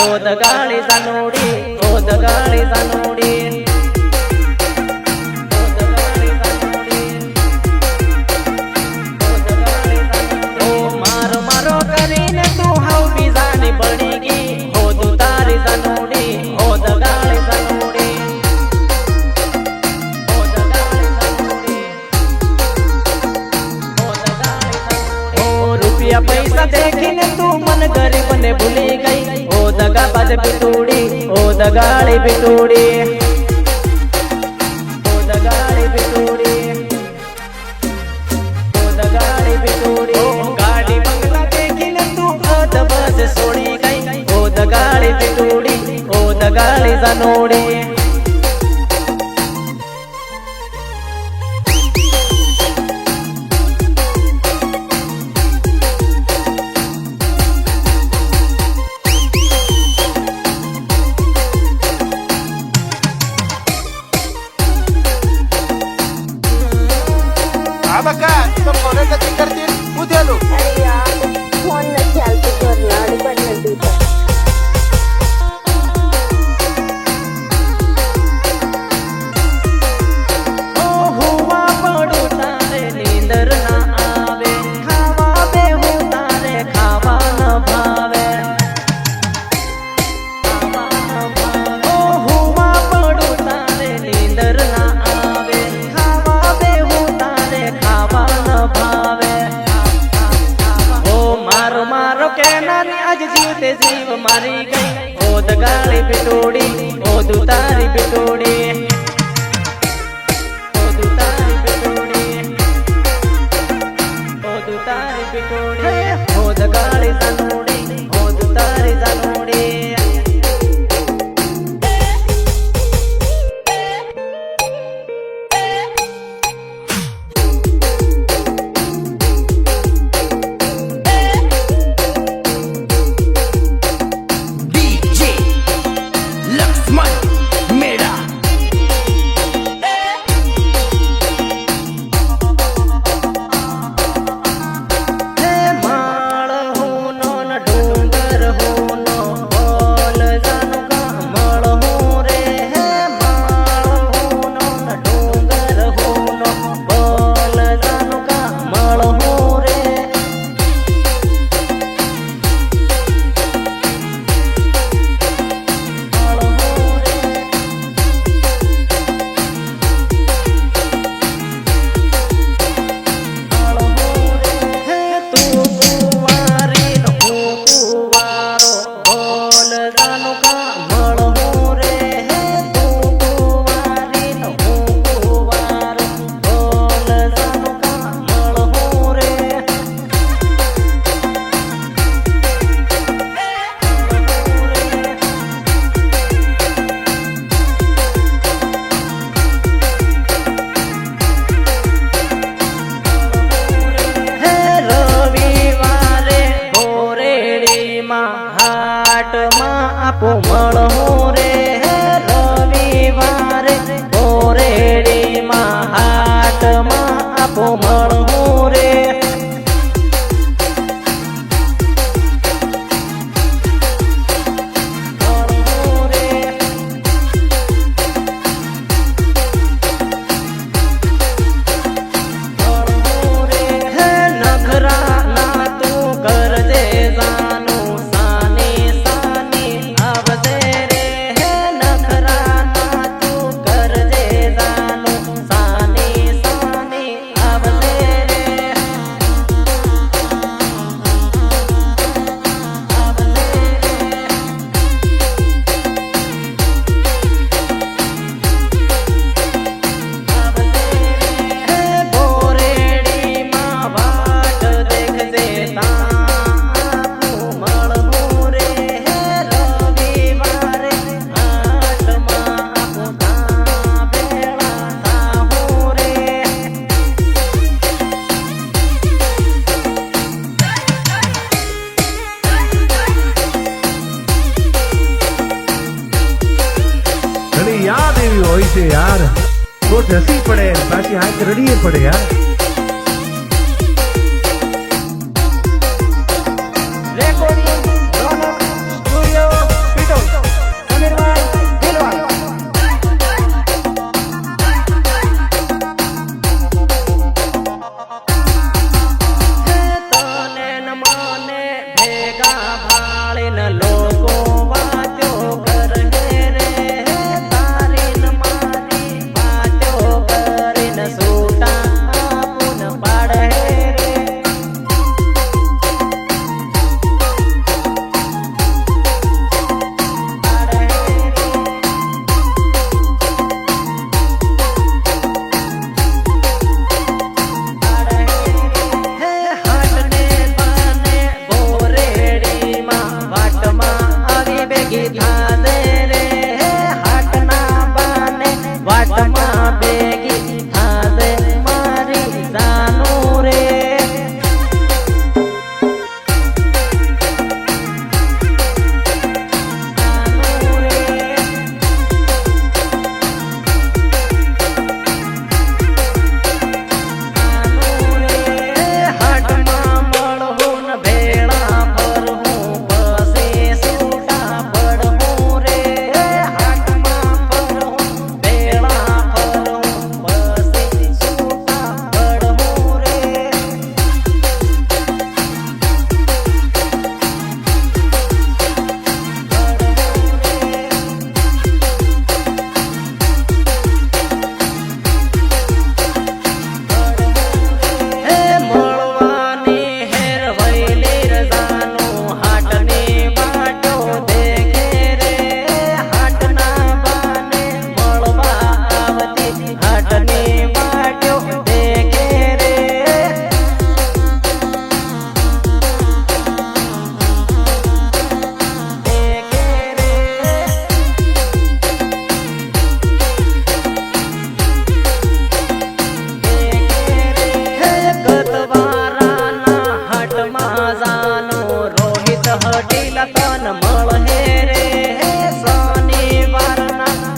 ओ दगाड़ी जानोड़ी ओ दगाड़ी जानोड़ी पैसा देखीने तू मन गरीब ने भूली गई ओ दगाबाज बिटूड़ी ओ दगाड़ी बिटूड़ी ओ दगाड़ी बिटूड़ी ओ दगाड़ी बिटूड़ी गाड़ी बंगला देखीने तू अदबस सोड़ी गई ओ दगाड़ी बिटूड़ी ओ दगाड़ी जानोड़ी बघा तो फोन कधी करतील उद्या लो अरे यार फोन नक्की आलतो करला अडपण नव्हती ओ हुआ पडू तारे नींदर ना आवे खावा बेहू तारे खावा न भावे ओ हुआ पडू तारे नींदर ना आवे खावा बेहू तारे खावा न भावे ओ मारो मारो कहना ने आज जीवते जीव मारी गई ओ दगाड़ी बिटोड़ी ओ दुतारी बिटोड़ी ओ दुतारी बिटोड़ी ओ दुतारी बिटोड़ी ओ दगाड़ी जानोड़ी ओ दुतारी जानोड़ी डीजे लक्ष्मण मेरा हे माळ होनो न डोंगर होनो बोल जानु का मळ हो रे हे माळ होनो न डोंगर होनो बोल जानु का मळ हो रे मळ हो रे हे तू कुवारी न हूँ कुवारो बोल जानु का मळ हो रे हे तू कुवारी न हूँ कुवारो बोल जानु का मळ हो रे हे रविवारे बोरेडी मा हाट मा आपो मळ हो रे हे रविवारे बोरेडी मा हाट मा आपो मळ हो रे मळ हो रे हे नखरा ना तू करजे जानो सानी सानी आवजे रे हे नखरा ना तू करजे जानो सानी सानी आवजे रे हे बोरेडी मा वाट देखजे तापू मळ हो रे हे रविवारे हाट मा आपू ता बेळा ता हो रे ઘણી યાદ એવી હોય છે યાર તો હસી પડે બાકી આંખ રડીએ પડે યાર રેકોર્ડિંગ રોનક સ્ટુડિયો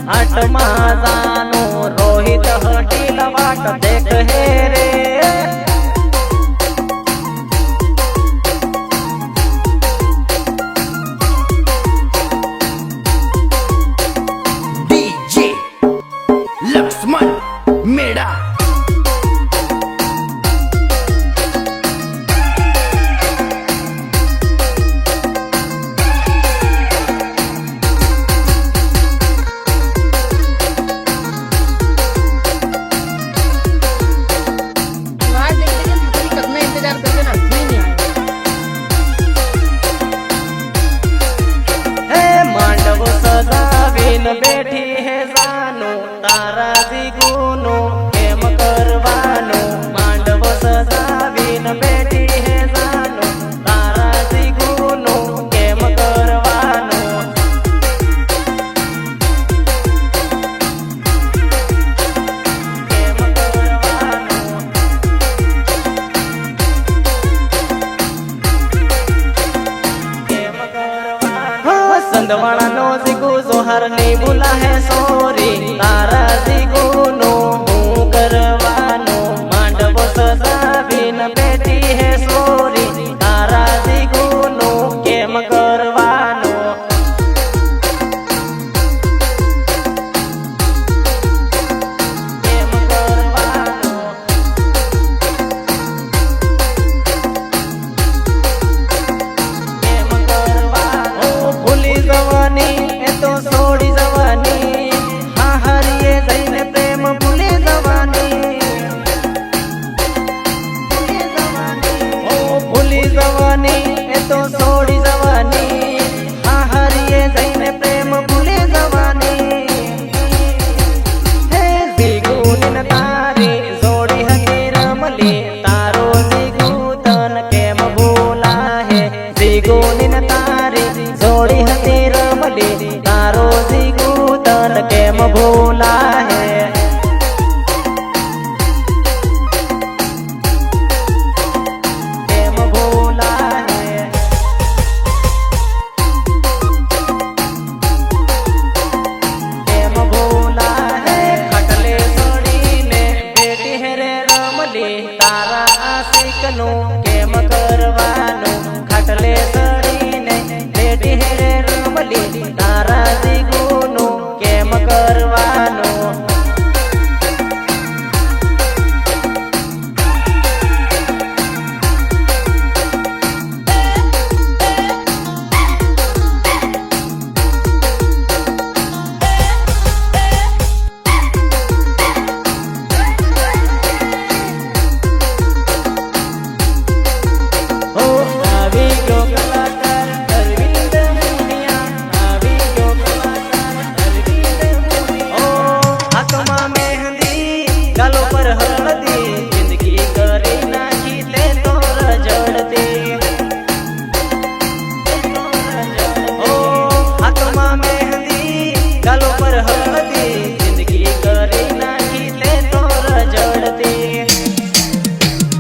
हाटમાં જાનું રોહિત હટીલ વાટ દેખ હે રે DJ लक्ष्मण मेड़ा બેઠી હે જાનું તારા જીગુનું કેમ કરવાનું માંડવ સજાવીને બેઠી હે જાનું તારા જીગુનું કેમ કરવાનું કેમ કરવાનું કેમ કરવાનું સંધવાળાનો જીગુ જોહર ની બોલા હે સોરી તારા જીગુનો હું કરવાનો માંડવ સજાવીને બેઠી હે સોરી તારા જીગુનો કેમ કરવાનો કેમ કરવાનો કેમ કરવાનો ભૂલી જવાની એ તો છોડી જવાની હા હરીએ જઈને પ્રેમ ભૂલી જવાની ઓ ભૂલી જવાની એ તો છોડી જવાની હા હરીએ જઈને પ્રેમ ભૂલી જવાની હે જીગુની તારી જોડી હતી રમલી તારો જીગુ તન કેમ ભૂલા હે જીગુની તારી જોડી હતી રમલી તારો જીગુ તન કેમ ભૂલા હે કેમ ભૂલા હે કેમ ભૂલા હે ખટલે છોડીને બેઠી હે રે રમલી તારા આશિકનું કેમ કરવાનું ખટલે છોડીને બેઠી હે રે રમલી તારા જીગુનું કેમ કરવાનું ઓ આવી ગયો કલાકાર અરવિંદ મુનિયા આવી ગયો કલાકાર અરવિંદ મુનિયા ઓ હાથમાં મહેંદી ગાલો પર હળદી જિંદગી કરી નાખી તે તો રજડતી ઓ હાથમાં મહેંદી ગાલો પર હળદી જિંદગી કરી નાખી તે તો રજડતી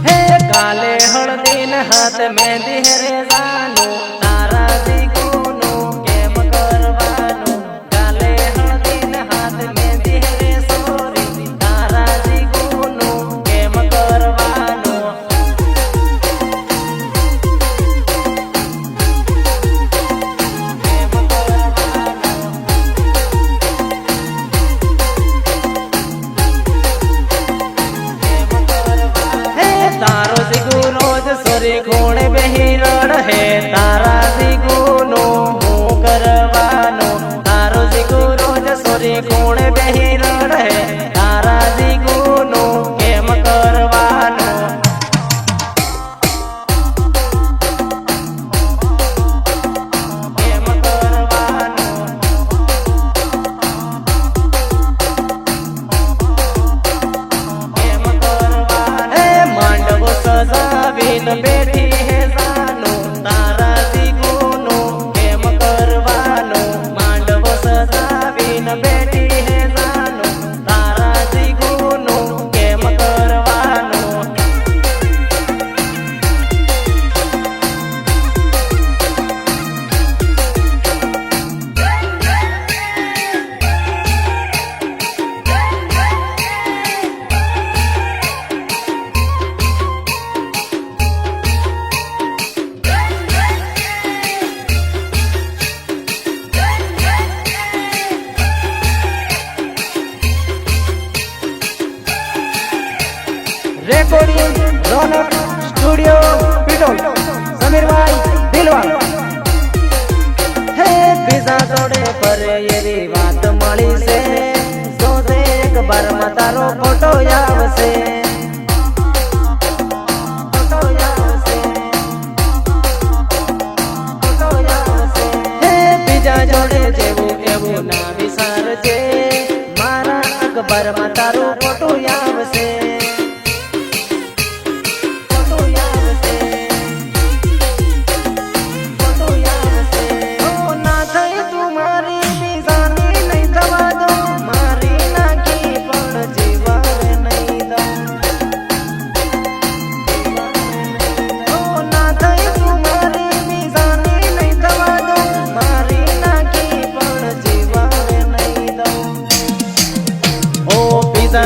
હે કાલે હળદી ને હાથ મહેંદી હે રે જાનું તારા જીગુનું કેમ કરવાનું કાલે હળદી ને હાથ મહેંદી હે રે સોરી તારા જીગુનું કેમ કરવાનું કેમ કરવાનું હે તારો જીગુ રોજ સોરી ખૂણે બેહી રડ હે તારા જીગુનો હું કરવાનો તારો જીગુ રોજ સોરી ખૂણે બેહી રડ હે તારા જીગુનો કેમ કરવાનો કેમ કરવાનો કેમ કરવાનો હે માંડવ સજાવીને બેઠી હે જાનું તારા જીગુનું કેમ કરવાનું માંડવ સજાવીને બેઠી હે જાનું તારા રેકોર્ડિંગ રોનક સ્ટુડિયો પીટોલ સમીરભાઈ દિલવાલ હે બીજા જોડે ફરે એવી વાત મળી છે જોજે એક બાર માં તારો ફોટો આવશે બીજા જોડે જેવું એવું ના વિચારજે મારા અખબાર માં તારું ફોટો આવશે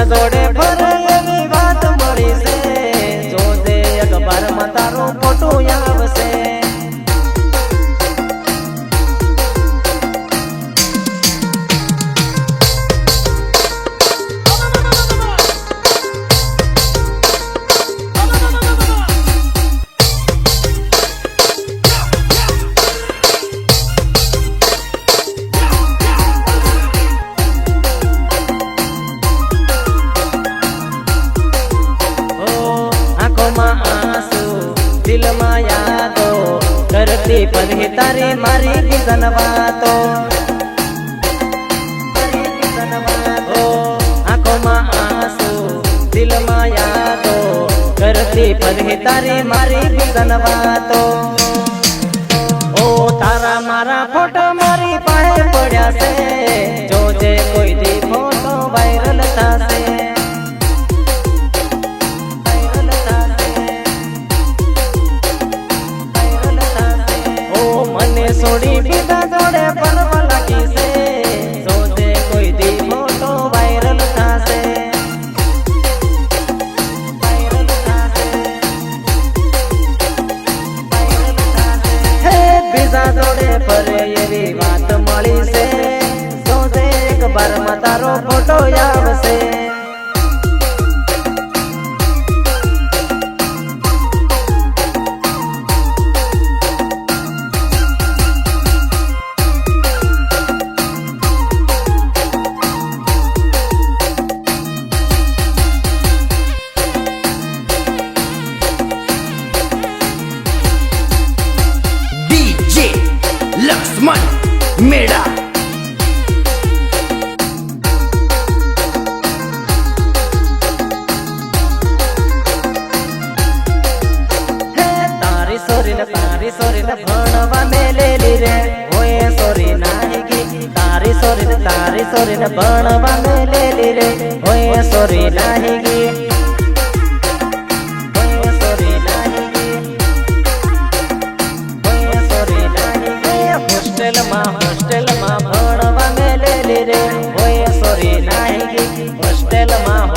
જોડે ફરે એવી વાત મળી છે જોજે અખબાર માં તારો ફોટો આવશે દિલમાં યાદો કરતી પલહી તારી મારી કિસન વાતો આંખોમાં આંસુ દિલમાં યાદો કરતી પલહી તારી મારી કિસન વાતો ઓ તારા મારા ફોટો મારી પાસે પડ્યા છે જોજે કોઈ દી ફોટો વાયરલ થશે છોડી બીજા જોડે ફરવા લાગી છે જોજે કોઈ દી ફોટો વાયરલ થશે હે બીજા જોડે ફરે એવી વાત મળી છે જોજે એક બાર માં તારો ફોટો આવશે लक्ष्मण मेड़ा તારી સોરી ને ભણવા મેલેલી રે ઓય સોરી નાહી ગઈ તારી સોરી ને ભણવા મેલેલી રે ઓય સોરી નાહી ગઈ હોસ્ટેલમાં ભણવા મેલેલી રે ઓય સોરી નાહી ગઈ હોસ્ટેલમાં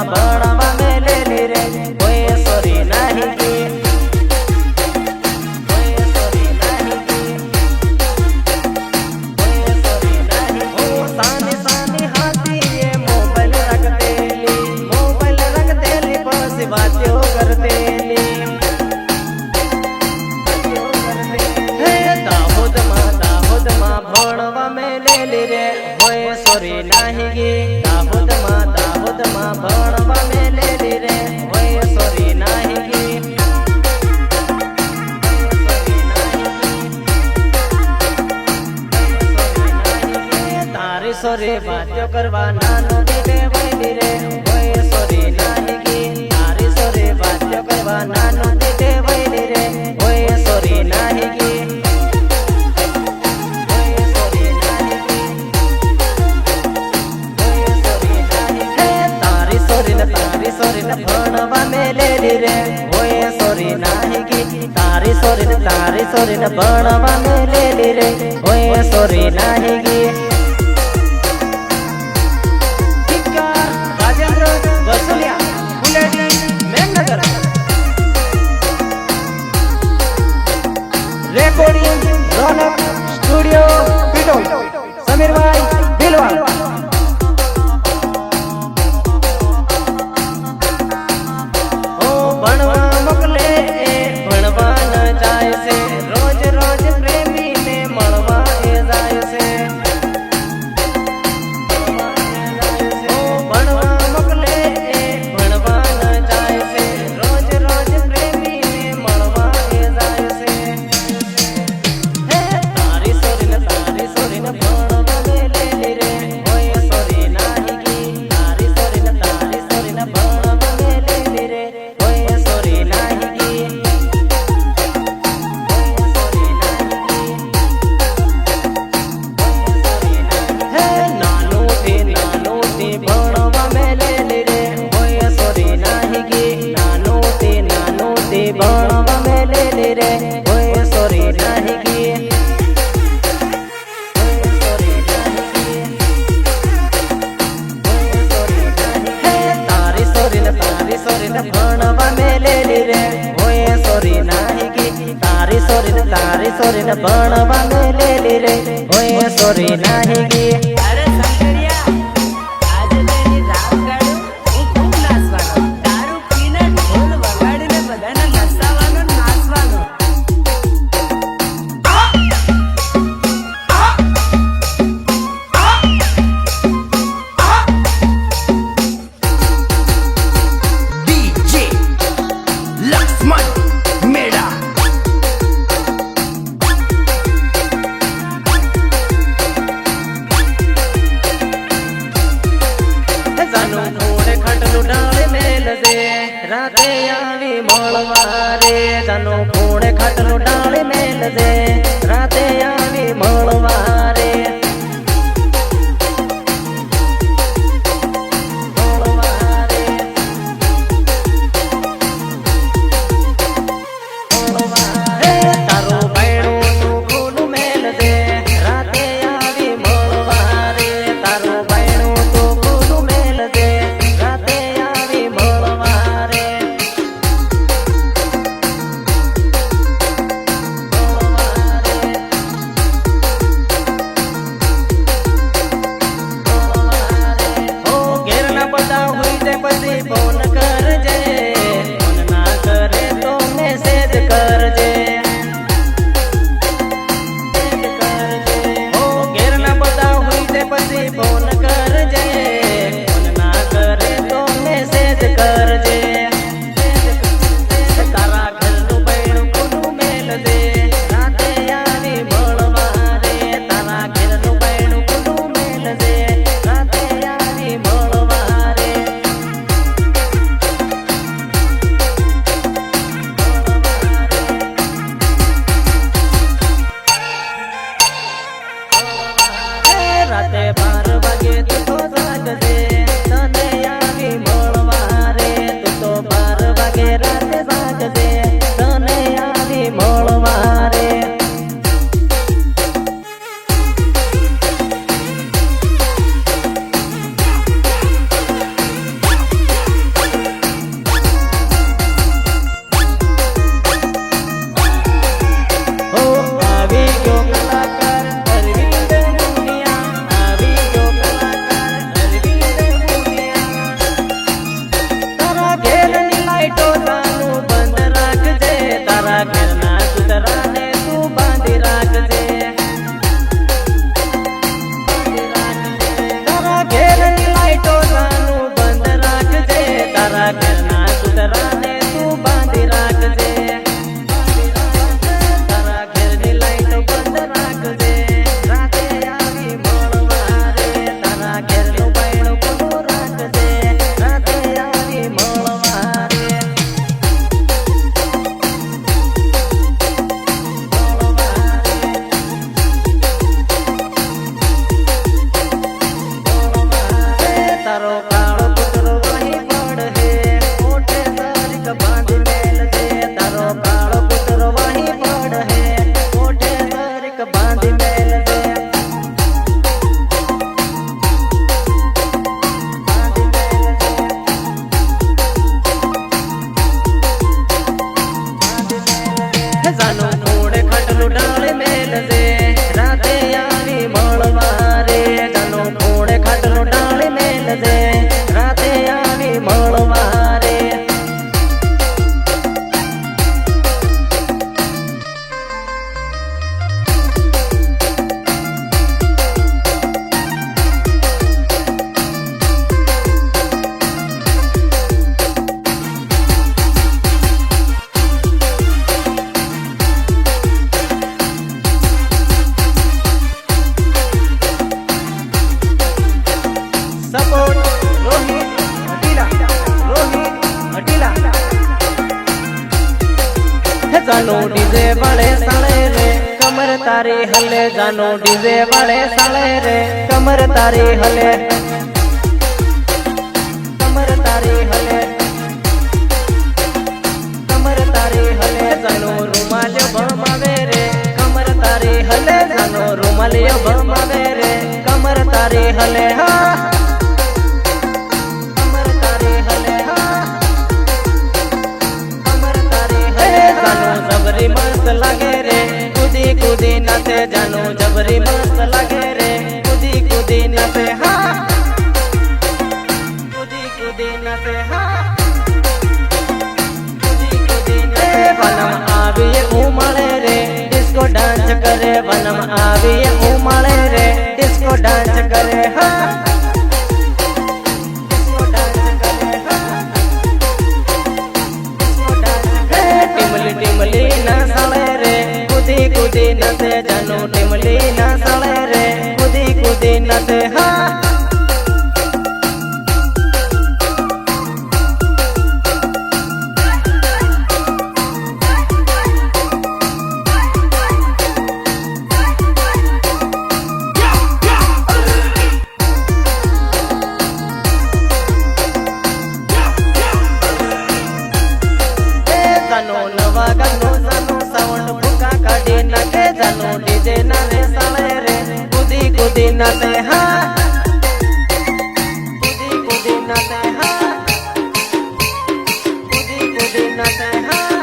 ભણવા મેલેલી રે ઓય સોરી નાહી ગઈ સાની હાથી એ મોબાઈલ રખતેલી પછી વાતો કરતેલી ભણવા મેલેલી રે હોય સોરી નાહી ગઈ દાહોદમાં ભણવા મેલેલી રે હોય સોરી નાહી ગઈ તારી સોરી વાતો કરવા નાનું દીધે વૈલી રે હોય સોરી નાહી ગઈ તારી સોરી વાતો કરવા નાનું દીધે વૈલી રે હોય સોરી નાહી ગઈ સોરી ને ભણવા મેલેલી રે ઓય સોરી નાહી ગઈ તારી સોરી ને ભણવા મેલેલી રે ઓય સોરી નાહી ગઈ રાજેન્દ્ર વસુલિયા ફુલેડી મેમનગર રેકોર્ડિંગ રોનક સ્ટુડિયો પીટોલ સમીરભાઈ દિલવાલ સોરી ને ભણવા મેલેલી રે ઓય સોરી નાહી ગઈ. અરે શંકરિયા, આજે તેની રાત કાઢું હું ખૂબ નાચવાનો. દારૂ પીને ઢોલ વગાડીને બધાને નચાવવાનો, નાચવાનો. DJ Laxman Meda. જાનું ફૂડે ખટલું ડાળે મેલ દે રાતે આવી મળવા રે. જાનું ફૂડે ખટલું ડાળે મેલ દે રાતે આવી મળવા રે. મળવા રે. મળવા રે. તારું બૈણું તું ખુલ્લું મેલ દે રાતે આવી મળવા રે. તારું બૈણું તું ખુલ્લું મેલ દે રાતે આવી મળવા રે. ઓ ઘેરના બધા હોય તે પછી ફોન કરજે. ફોન ના કરે તો મેસેજ કરજે. ઓ ઘેરના બધા હોય તે પછી ફોન કરજે. ફોન ના કરે તો મેસેજ કરજે. તારા ઘરનું બૈણું ખુલ્લું મેલ દે રાતે આવી મળવા રે. તારા ઘરનું બૈણું ખુલ્લું મેલ દે રાતે આવી મળવા રે. રાતે 12 વાગે તું તો જાગજે તને આવી મળવા રે. તું તો 12 વાગે રાતે જાગજે તને આવી મળવા રે. ઓ આવી ગયો કલાકાર અરવિંદ મુનિયા. આવી ગયો કલાકાર અરવિંદ મુનિયા. તારા ઘેરની લાઈટો તાનું બંધ રાખજે. તારા ઘરના કૂતરાને તું બાંધી રાખજે. તારા ઘેરની લાઈટો તાનું બંધ રાખજે. તારા ઘરના કૂતરાને તું બાંધી રાખજે. તારા ઘરની લાઈટો બંધ રાખજે રાતે આવી મળવા રે. તારા ઘરનું બૈણું ખુલ્લું રાખજે રાતે આવી મળવા રે. તારો કાળો કૂતરો વહી પડે મોઢે તારીખ બાંધી મેલ દે. તારો કાળો કૂતરો વહી પડે મોઢે તારીખ બાંધી મેલ દે. બાંધી મેલ દે. જાનું ફૂડે ખટલું ડાળે મેલ દે રાતે આવી મળવા રે. જાનું ફૂડે ખટલું ડાળે મેલ દે રાતે આવી મળવા રે. સપોર્ટ રોહિત હટીલા. રોહિત હટીલા. જાનો ડીજે વાળે સાળે રે કમર તારી હલે. જાનો ડીજે વાળે સાળે રે કમર તારી હલે. કમર તારી હલે. કમર તારી હલે. જાનો રૂમાલ ભમાવે રે કમર તારી હલે. જાનો રૂમાલ ભમાવે રે કમર તારી હલે. હા કમર તારી હલે. હા કમર તારી હલે. જાનો જબરી મસ્ત લાગે રે કુદી નાચે હા કૂદી કૂદી નાચે હા વનમ આવીએ ઉમળે રે ડિસ્કો ડાન્સ કરે વનમ આવીએ ઉમળે રે ડિસ્કો ડાન્સ કરે હા ડિસ્કો ડાન્સ કરે હા ડિસ્કો ડાન્સ કરે ટીમલી ટીમલી ના સળે રે કૂદી કૂદી નાચે જાનુ ટીમલી ના સળે રે કૂદી કૂદી નાચે હા જાનો નવા ગાનો જાનો સાઉન્ડ ભૂકા કાઢી નાખે જાનો ડીજે ના રે સાળે રે કૂદી કૂદી નાચે હા કૂદી કૂદી નાચે હા કૂદી કૂદી નાચે હા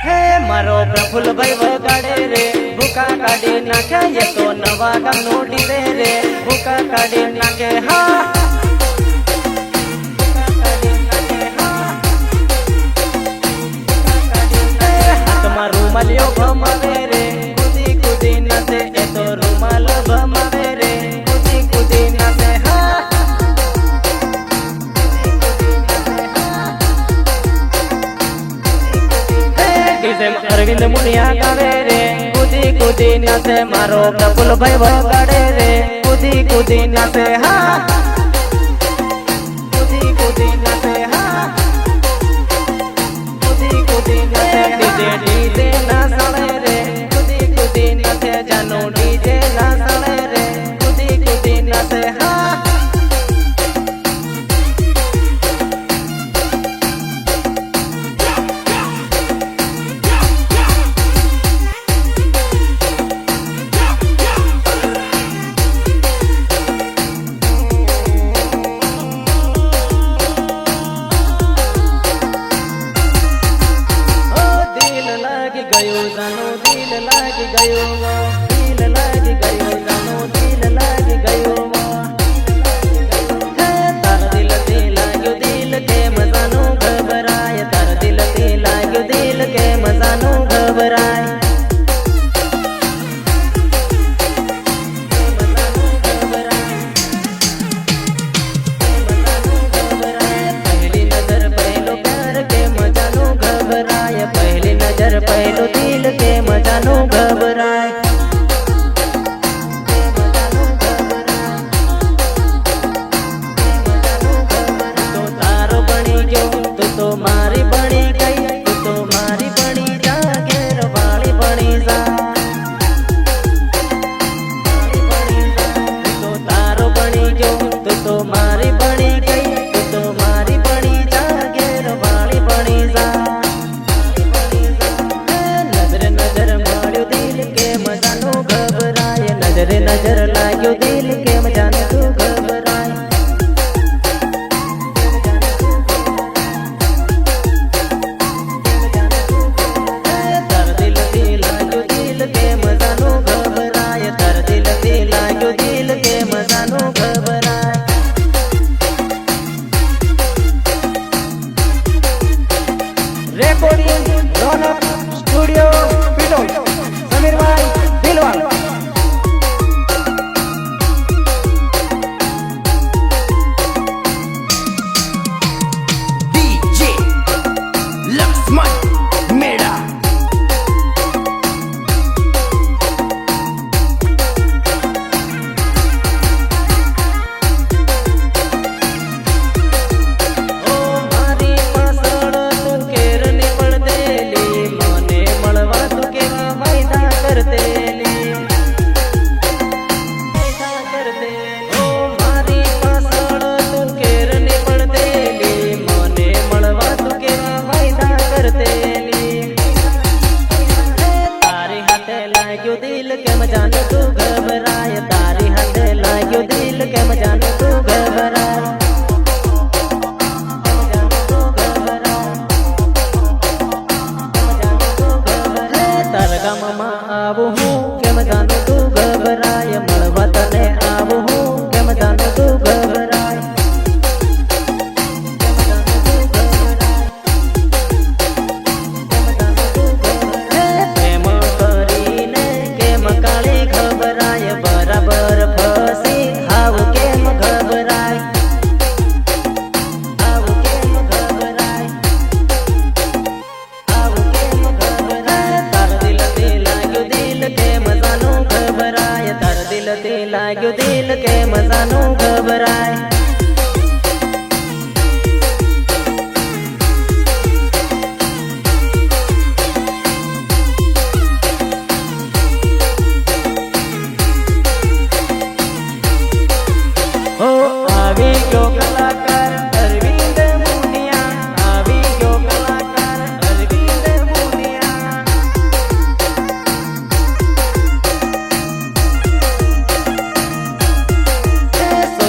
હે મારો પ્રફુલ્લભાઈ વગાડે રે ભૂકા કાઢી નાખે એ તો નવા ગાનો ડીજે રે ભૂકા કાઢી નાખે હા રૂમાલિયો ભમાવે રે કૂદી કૂદી નાચે એ તો રૂમાલ ભમાવે રે કૂદી કૂદી નાચે હા ડીજે અરવિંદ મુનિયા ગાવે રે કૂદી કૂદી નાચે મારો પ્રફુલ્લભાઈ વગાડે રે કૂદી કૂદી નાચે હા કૂદી કૂદી નાચે હા કૂદી કૂદી નાચે ડીજે ના સળે રે કૂદી કૂદી નાચે જાનો ડીજે ના સળે રે કૂદી કૂદી નાચે હા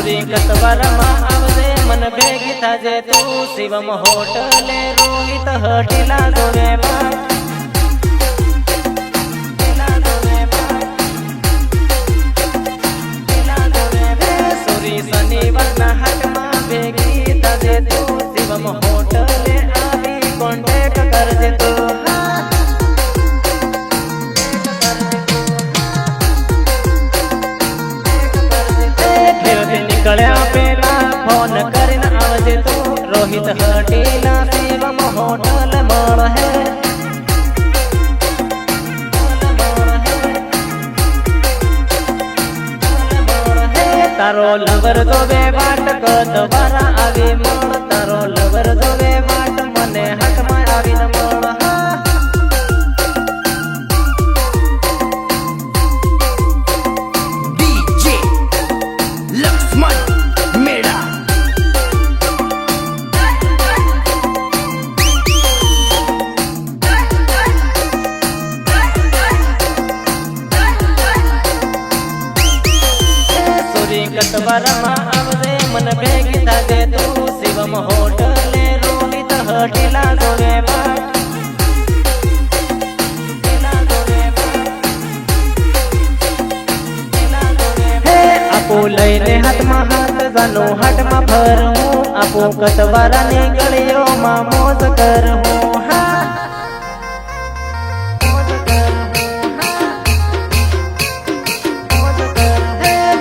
સોરી કતવારમાં આવજે મન ભેગી થાજે તું શિવમ હોટલે રોહિત હટીલા જોવે બાટ શનિવારના હાટમાં ભેગી થાજે તું શિવમ હોટલે આવી કોન્ટેક કરજે તું નીકળ્યા પેલા ફોન કરીને આવજે તું રોહિત હટીલા શિવમ હોટલ મળ હે તારો લવર જોવે વાટ કતવારા આવી મળ તારો લવર જોવે વાટ મને હાથમાં આવીને મળ DJ Laxman Mera. સોરી કતવારમાં આવજે મન ભેગી થાજે તું શિવમ હોટલે રોહિત હટીલા જોવે બાટ આપો લઈને હાથમાં હાથ જાનું હાટમાં ફરવું આપો કતવારાની ગળીઓમાં મોજ કરવું હા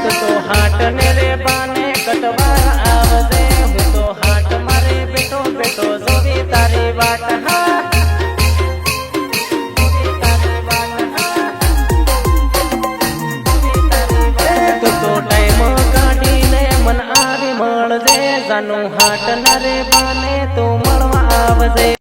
તું તો હાટ ને રે બાને કતવાર આવજે હું તો હાટ મારે બેટો બેટો જોવી તારી વાટ હા તું તો ટાઈમ કાઢીને મન આવી મળજે જાનું હાટ ના રે બાને તું મળવા આવજે